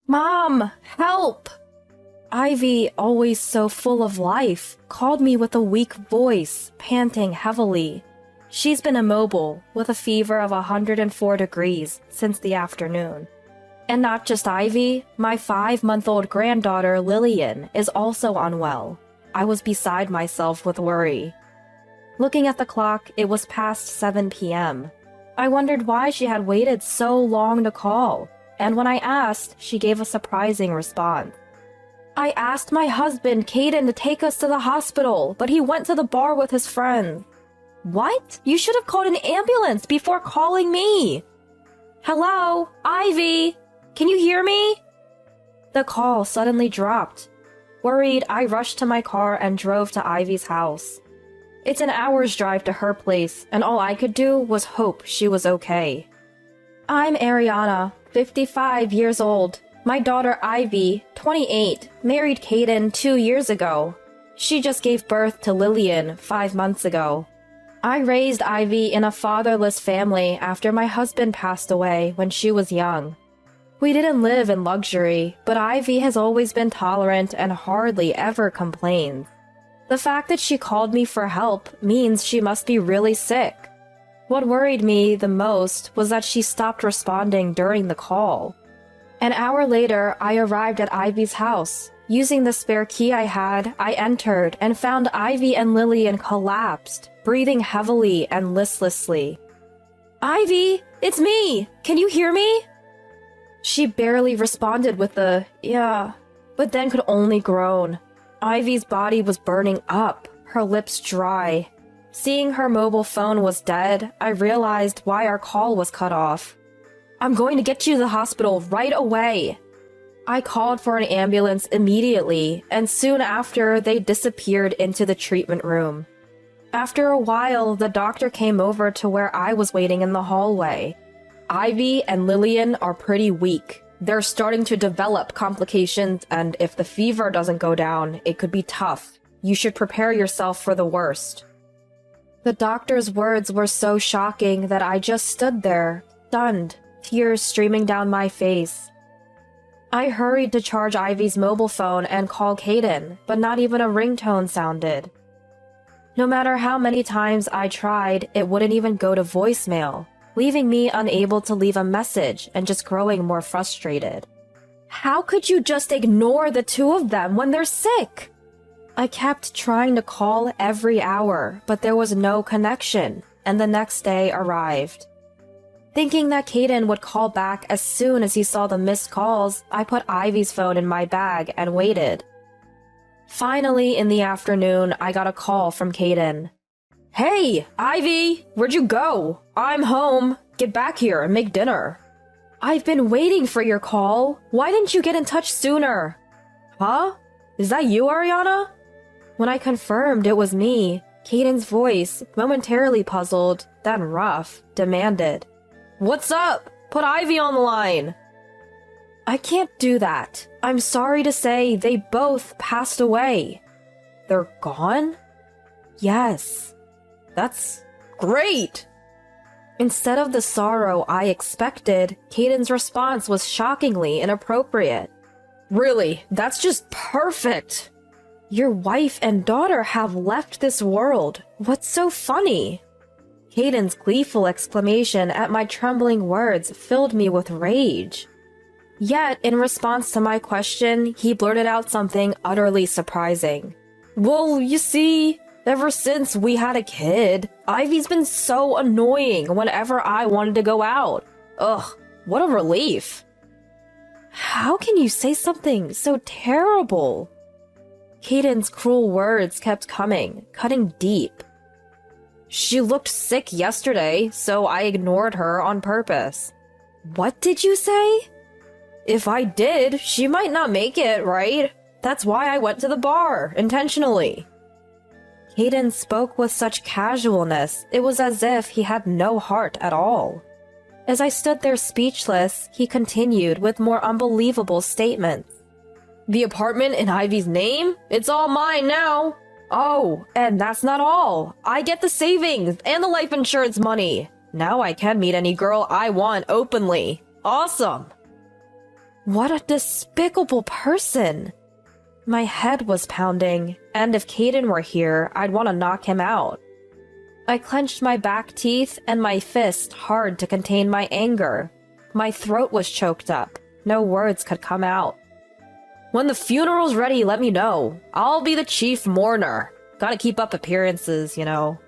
Mom, help! Ivy, always so full of life, called me with a weak voice, panting heavily. She's been immobile, with a fever of 104 degrees, since the afternoon. And not just Ivy, my 5-month-old granddaughter Lillian is also unwell. I was beside myself with worry. Looking at the clock, it was past 7 p.m. I wondered why she had waited so long to call, and when I asked, she gave a surprising response. I asked my husband, Caden, to take us to the hospital, but he went to the bar with his friends. What? You should have called an ambulance before calling me. Hello, Ivy? Can you hear me? The call suddenly dropped. Worried, I rushed to my car and drove to Ivy's house. It's an hour's drive to her place, and all I could do was hope she was okay. I'm Ariana, 55 years old. My daughter Ivy, 28, married Caden 2 years ago. She just gave birth to Lillian 5 months ago. I raised Ivy in a fatherless family after my husband passed away when she was young. We didn't live in luxury, but Ivy has always been tolerant and hardly ever complains. The fact that she called me for help means she must be really sick. What worried me the most was that she stopped responding during the call. An hour later, I arrived at Ivy's house. Using the spare key I had, I entered and found Ivy and Lillian collapsed, breathing heavily and listlessly. Ivy, it's me! Can you hear me? She barely responded with a, yeah, but then could only groan. Ivy's body was burning up, her lips dry. Seeing her mobile phone was dead, I realized why our call was cut off. I'm going to get you to the hospital right away. I called for an ambulance immediately, and soon after, they disappeared into the treatment room. After a while, the doctor came over to where I was waiting in the hallway. Ivy and Lillian are pretty weak. They're starting to develop complications, and if the fever doesn't go down, it could be tough. You should prepare yourself for the worst. The doctor's words were so shocking that I just stood there, stunned, tears streaming down my face. I hurried to charge Ivy's mobile phone and call Caden, but not even a ringtone sounded. No matter how many times I tried, it wouldn't even go to voicemail, leaving me unable to leave a message and just growing more frustrated. How could you just ignore the two of them when they're sick? I kept trying to call every hour, but there was no connection, and the next day arrived. Thinking that Caden would call back as soon as he saw the missed calls, I put Ivy's phone in my bag and waited. Finally, in the afternoon, I got a call from Caden. Hey, Ivy! Where'd you go? I'm home. Get back here and make dinner. I've been waiting for your call. Why didn't you get in touch sooner? Huh? Is that you, Ariana? When I confirmed it was me, Caden's voice, momentarily puzzled, then rough, demanded, What's up? Put Ivy on the line. I can't do that. I'm sorry to say they both passed away. They're gone? Yes. That's great. Instead of the sorrow I expected, Caden's response was shockingly inappropriate. Really, that's just perfect. Your wife and daughter have left this world. What's so funny? Caden's gleeful exclamation at my trembling words filled me with rage. Yet, in response to my question, he blurted out something utterly surprising. Well, you see, ever since we had a kid, Ivy's been so annoying whenever I wanted to go out. Ugh, what a relief. How can you say something so terrible? Caden's cruel words kept coming, cutting deep. She looked sick yesterday, so I ignored her on purpose. What did you say? If I did, she might not make it, right? That's why I went to the bar, intentionally. Caden spoke with such casualness, it was as if he had no heart at all. As I stood there speechless, he continued with more unbelievable statements. The apartment in Ivy's name? It's all mine now. Oh, and that's not all. I get the savings and the life insurance money. Now I can meet any girl I want openly. Awesome. What a despicable person! My head was pounding, and if Caden were here, I'd want to knock him out. I clenched my back teeth and my fist hard to contain my anger. My throat was choked up. No words could come out. When the funeral's ready, let me know. I'll be the chief mourner. Gotta keep up appearances, you know.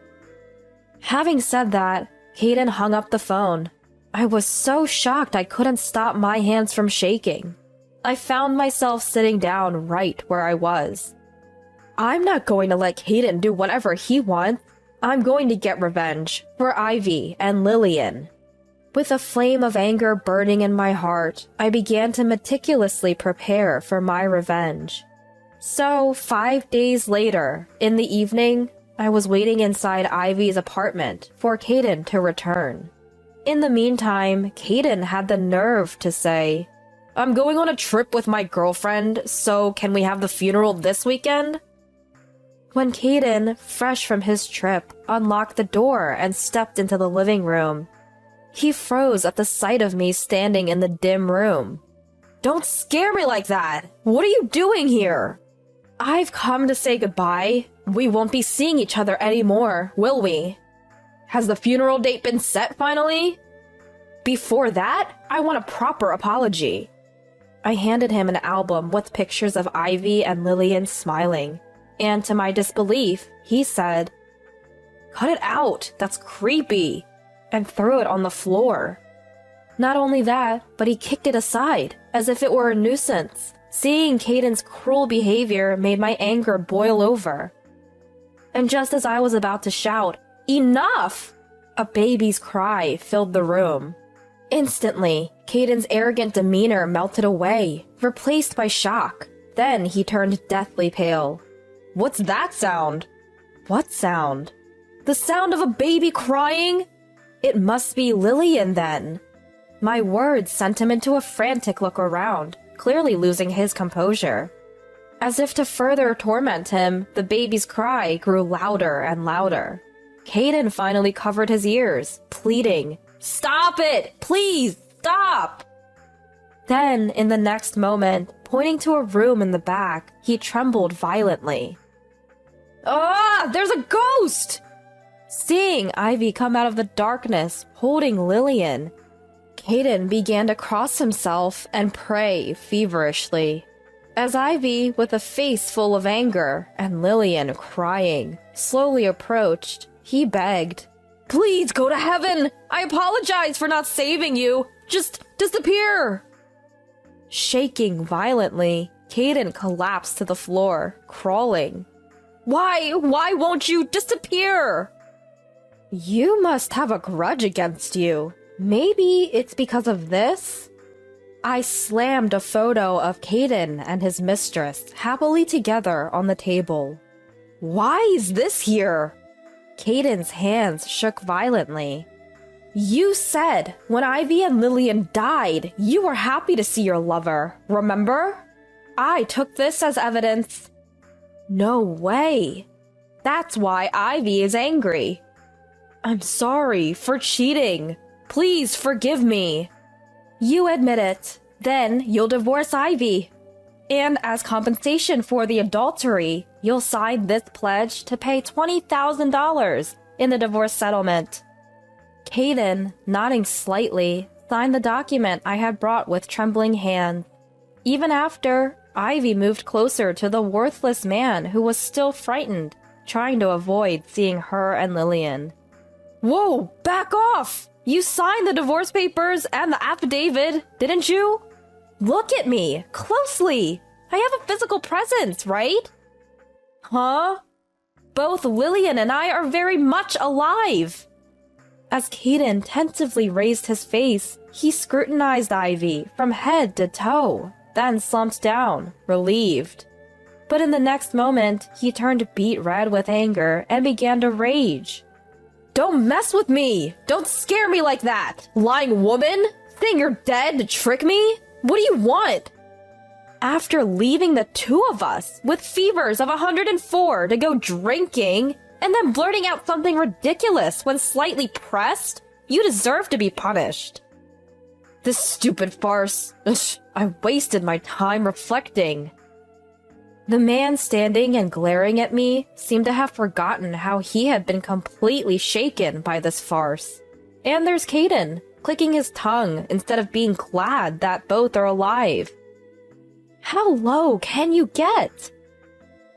Having said that, Caden hung up the phone. I was so shocked I couldn't stop my hands from shaking. I found myself sitting down right where I was. I'm not going to let Caden do whatever he wants. I'm going to get revenge for Ivy and Lillian. With a flame of anger burning in my heart, I began to meticulously prepare for my revenge. So, 5 days later, in the evening, I was waiting inside Ivy's apartment for Caden to return. In the meantime, Caden had the nerve to say, "I'm going on a trip with my girlfriend, so can we have the funeral this weekend?" When Caden, fresh from his trip, unlocked the door and stepped into the living room, he froze at the sight of me standing in the dim room. "Don't scare me like that! What are you doing here?" "I've come to say goodbye. We won't be seeing each other anymore, will we?" "Has the funeral date been set finally?" "Before that, I want a proper apology." I handed him an album with pictures of Ivy and Lillian smiling, and to my disbelief, he said, "Cut it out, that's creepy," and threw it on the floor. Not only that, but he kicked it aside, as if it were a nuisance. Seeing Caden's cruel behavior made my anger boil over. And just as I was about to shout, "Enough!" a baby's cry filled the room. Instantly, Caden's arrogant demeanor melted away, replaced by shock. Then he turned deathly pale. "What's that sound?" "What sound?" "The sound of a baby crying?" "It must be Lillian, then." My words sent him into a frantic look around, clearly losing his composure. As if to further torment him, the baby's cry grew louder and louder. Caden finally covered his ears, pleading, "Stop it! Please, stop!" Then, in the next moment, pointing to a room in the back, he trembled violently. "Ah! There's a ghost!" Seeing Ivy come out of the darkness, holding Lillian, Caden began to cross himself and pray feverishly. As Ivy, with a face full of anger, and Lillian crying, slowly approached, he begged, "Please go to heaven! I apologize for not saving you! Just disappear!" Shaking violently, Caden collapsed to the floor, crawling. Why won't you disappear?" "You must have a grudge against you. Maybe it's because of this?" I slammed a photo of Caden and his mistress happily together on the table. "Why is this here?" Caden's hands shook violently. "You said when Ivy and Lillian died, you were happy to see your lover, remember? I took this as evidence." "No way. That's why Ivy is angry." "I'm sorry for cheating. Please forgive me." "You admit it. Then you'll divorce Ivy. And as compensation for the adultery, you'll sign this pledge to pay $20,000 in the divorce settlement." Caden, nodding slightly, signed the document I had brought with trembling hands. Even after, Ivy moved closer to the worthless man who was still frightened, trying to avoid seeing her and Lillian. "Whoa, back off! You signed the divorce papers and the affidavit, didn't you? Look at me, closely! I have a physical presence, right?" "Huh? Both Lillian and I are very much alive." As Caden tentatively raised his face, he scrutinized Ivy from head to toe, then slumped down, relieved. But in the next moment, he turned beet red with anger and began to rage. "Don't mess with me! Don't scare me like that! Lying woman! Saying you're dead to trick me? What do you want?" After leaving the two of us with fevers of 104 to go drinking, and then blurting out something ridiculous when slightly pressed, you deserve to be punished. "This stupid farce. I wasted my time reflecting. The man standing and glaring at me seemed to have forgotten how he had been completely shaken by this farce. And there's Caden, clicking his tongue instead of being glad that both are alive. How low can you get?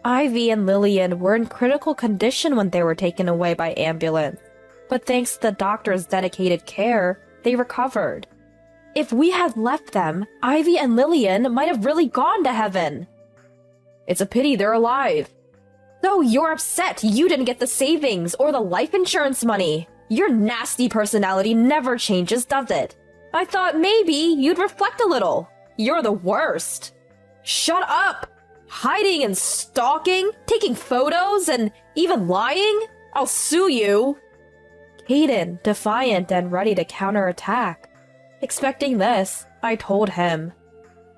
Ivy and Lillian were in critical condition when they were taken away by ambulance, but thanks to the doctor's dedicated care, they recovered. If we had left them, Ivy and Lillian might have really gone to heaven. It's a pity they're alive. So you're upset you didn't get the savings or the life insurance money. Your nasty personality never changes, does it? I thought maybe you'd reflect a little. You're the worst. Shut up! Hiding and stalking, taking photos, and even lying? I'll sue you. Caden, defiant and ready to counterattack. Expecting this, I told him,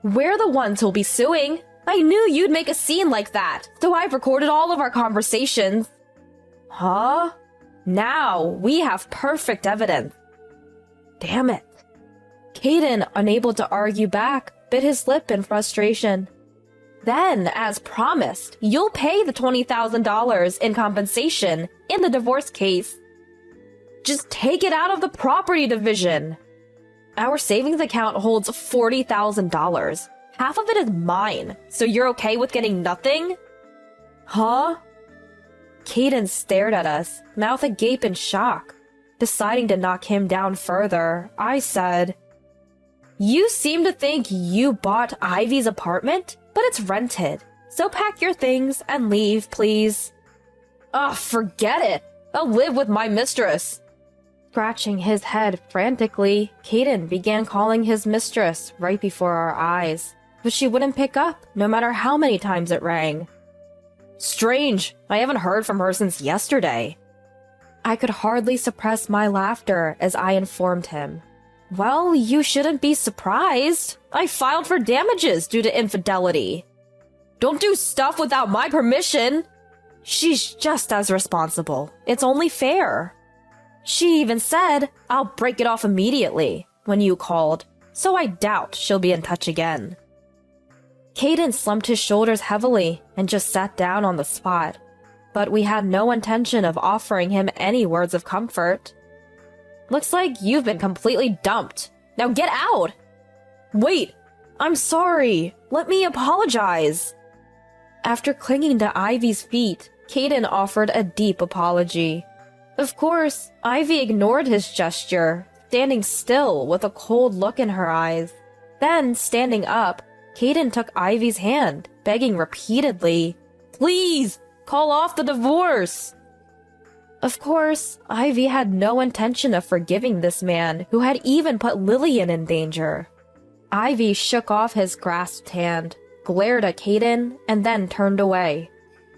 we're the ones who'll be suing. I knew you'd make a scene like that, so I've recorded all of our conversations. Huh? Now we have perfect evidence. Damn it. Caden, unable to argue back, bit his lip in frustration. Then, as promised, you'll pay the $20,000 in compensation in the divorce case. Just take it out of the property division. Our savings account holds $40,000. Half of it is mine, so you're okay with getting nothing? Huh? Caden stared at us, mouth agape in shock. Deciding to knock him down further, I said, you seem to think you bought Ivy's apartment, but it's rented. So pack your things and leave, please. Ugh, forget it. I'll live with my mistress. Scratching his head frantically, Caden began calling his mistress right before our eyes, but she wouldn't pick up, no matter how many times it rang. Strange, I haven't heard from her since yesterday. I could hardly suppress my laughter as I informed him. Well, you shouldn't be surprised. I filed for damages due to infidelity. Don't do stuff without my permission. She's just as responsible. It's only fair. She even said, I'll break it off immediately, when you called, so I doubt she'll be in touch again. Caden slumped his shoulders heavily and just sat down on the spot, but we had no intention of offering him any words of comfort. Looks like you've been completely dumped. Now get out! Wait, I'm sorry. Let me apologize. After clinging to Ivy's feet, Caden offered a deep apology. Of course, Ivy ignored his gesture, standing still with a cold look in her eyes. Then, standing up, Caden took Ivy's hand, begging repeatedly, please, call off the divorce. Of course, Ivy had no intention of forgiving this man who had even put Lillian in danger. Ivy shook off his grasped hand, glared at Caden, and then turned away.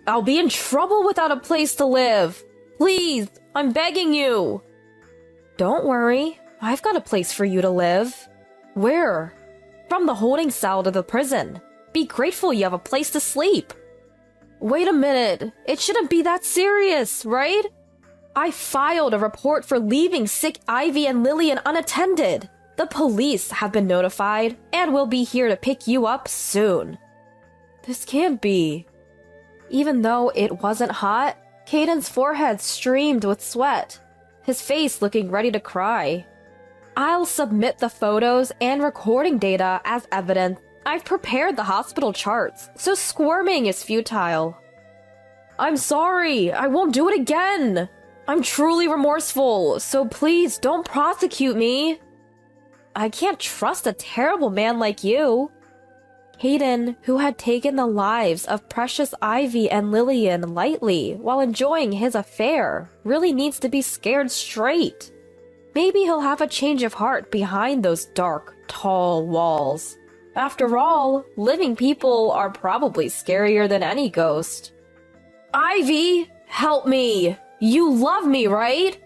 I'll be in trouble without a place to live. Please, I'm begging you. Don't worry, I've got a place for you to live. Where? From the holding cell to the prison. Be grateful you have a place to sleep. Wait a minute, it shouldn't be that serious, right? I filed a report for leaving sick Ivy and Lillian unattended. The police have been notified and will be here to pick you up soon. This can't be. Even though it wasn't hot, Caden's forehead streamed with sweat, his face looking ready to cry. I'll submit the photos and recording data as evidence. I've prepared the hospital charts, so squirming is futile. I'm sorry, I won't do it again. I'm truly remorseful, so please don't prosecute me. I can't trust a terrible man like you. Caden, who had taken the lives of precious Ivy and Lillian lightly while enjoying his affair, really needs to be scared straight. Maybe he'll have a change of heart behind those dark, tall walls. After all, living people are probably scarier than any ghost. Ivy, help me! You love me, right?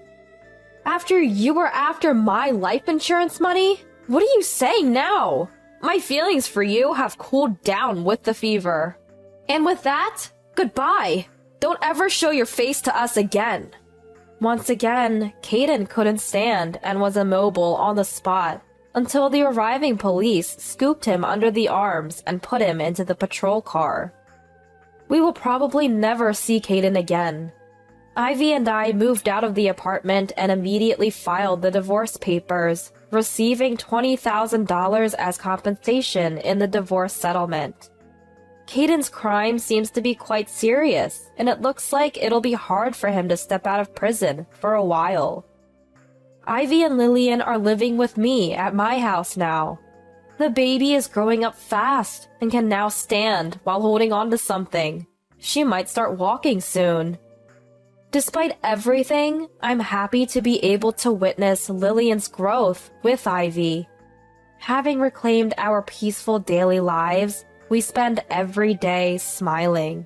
After you were after my life insurance money? What are you saying now? My feelings for you have cooled down with the fever. And with that, goodbye. Don't ever show your face to us again. Once again, Caden couldn't stand and was immobile on the spot, until the arriving police scooped him under the arms and put him into the patrol car. We will probably never see Caden again. Ivy and I moved out of the apartment and immediately filed the divorce papers, receiving $20,000 as compensation in the divorce settlement. Caden's crime seems to be quite serious, and it looks like it'll be hard for him to step out of prison for a while. Ivy and Lillian are living with me at my house now. The baby is growing up fast and can now stand while holding on to something. She might start walking soon. Despite everything, I'm happy to be able to witness Lillian's growth with Ivy. Having reclaimed our peaceful daily lives, we spend every day smiling.